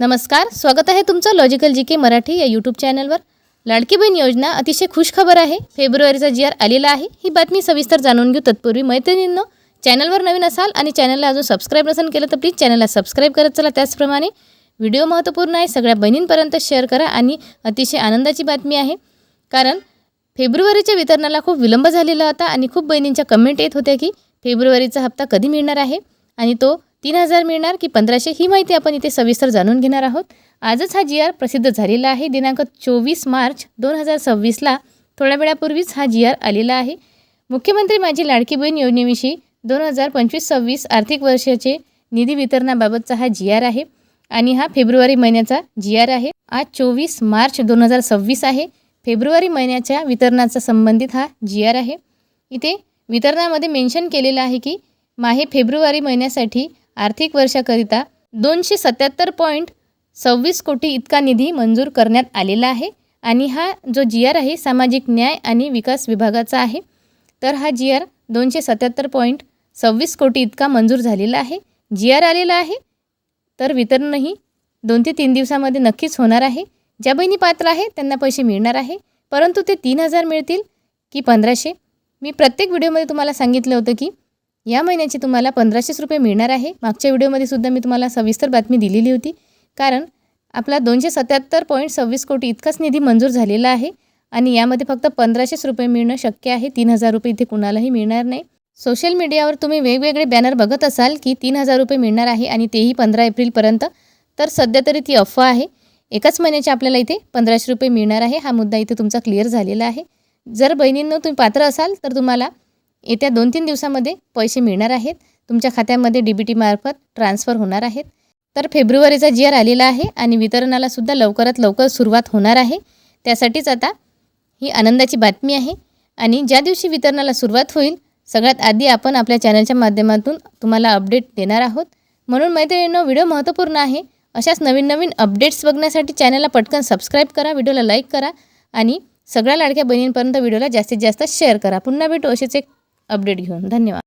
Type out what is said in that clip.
नमस्कार, स्वागत आहे तुमचं लॉजिकल जीके मराठी या यूट्यूब चॅनलवर। लाडकी बहीण योजना अतिशय खुश खबर आहे। फेब्रुवारीचा जी आर आलेला आहे। ही बातमी सविस्तर जाणून घेऊ। तत्पूर्वी मैत्रिणींनो, चॅनलवर नवीन असाल आणि चॅनलला अजून सबस्क्राइब नसेल केलं तर प्लीज चॅनलला सबस्क्राइब करत चला। त्याचप्रमाणे व्हिडिओ महत्त्वपूर्ण आहे, सगळ्या बहिणींपर्यंत शेअर करा। आणि अतिशय आनंदाची बातमी आहे, कारण फेब्रुवारीच्या वितरणाला खूप विलंब झालेला होता आणि खूप बहिणींच्या कमेंट येत होत्या की फेब्रुवारीचा हप्ता कधी मिळणार आहे आणि तो 3000 मिळणार की 1500, ही माहिती आपण इथे सविस्तर जाणून घेणार आहोत। आजच हा जी आर प्रसिद्ध झालेला आहे। दिनांक 24 मार्च 2026ला थोड्या वेळापूर्वीच हा जी आर आलेला आहे। मुख्यमंत्री माझी लाडकी बहीण योजनेविषयी 2025-26 आर्थिक वर्षाचे निधी वितरणाबाबतचा हा जी आर आहे आणि हा फेब्रुवारी महिन्याचा जी आर आहे। आज 24 मार्च 2026 आहे। फेब्रुवारी महिन्याच्या वितरणाचा संबंधित हा जी आर आहे। इथे वितरणामध्ये मेन्शन केलेलं आहे की माहे फेब्रुवारी महिन्यासाठी आर्थिक वर्षाकरिता 277.26 कोटी इतका निधी मंजूर करण्यात आलेला आहे आणि हा जो जी आर आहे सामाजिक न्याय आणि विकास विभागाचा आहे। तर हा जी आर 277.26 कोटी इतका मंजूर झालेला आहे। जी आर आलेला आहे, तर वितरणही 2 ते 3 दिवसामध्ये नक्कीच होणार आहे। ज्या बहिणी पात्र आहे त्यांना पैसे मिळणार आहे, परंतु ते 3000 मिळतील की 1500, मी प्रत्येक व्हिडिओमध्ये तुम्हाला सांगितलं होतं की या महिन्याची तुम्हाला 1500 रुपये मिळणार आहे। मागच्या व्हिडिओमध्ये सुद्धा मी तुम्हाला सविस्तर बातमी दिलेली होती, कारण आपला 277.26 कोटी इतकाच निधी मंजूर झालेला आहे आणि यामध्ये फक्त 1500 रुपये मिळणं शक्य आहे। 3000 रुपये इथे कुणालाही मिळणार नाही। सोशल मीडियावर तुम्ही वेगवेगळे बॅनर बघत असाल की 3000 रुपये मिळणार आहे आणि तेही 15 एप्रिलपर्यंत, तर सध्या तरी ती अफवा आहे। एकाच महिन्याचे आपल्याला इथे 1500 रुपये मिळणार आहे। हा मुद्दा इथे तुमचा क्लिअर झालेला आहे। जर बहिणींनो तुम्ही पात्र असाल तर तुम्हाला येत्या 2-3 दिवसामध्ये पैसे मिळणार आहेत। तुमच्या खात्यामध्ये DBT मार्फत ट्रान्सफर होणार आहेत। तर फेब्रुवारीचा जी आर आलेला आहे आणि वितरणाला सुद्धा लवकरात लवकर सुरुवात होणार आहे। त्यासाठीच आता ही आनंदाची बातमी आहे आणि ज्या दिवशी वितरणाला सुरुवात होईल सगळ्यात आधी आपण आपल्या चॅनलच्या माध्यमातून तुम्हाला अपडेट देणार आहोत। म्हणून मैत्रिणींनो, व्हिडिओ महत्त्वपूर्ण आहे। अशाच नवीन अपडेट्स बघण्यासाठी चॅनलला पटकन सबस्क्राइब करा, व्हिडिओला लाईक करा आणि सगळ्या लाडक्या बहिणींपर्यंत व्हिडिओला जास्तीत जास्त शेअर करा। पुन्हा भेटू असेच एक अपडेट घेऊन। धन्यवाद।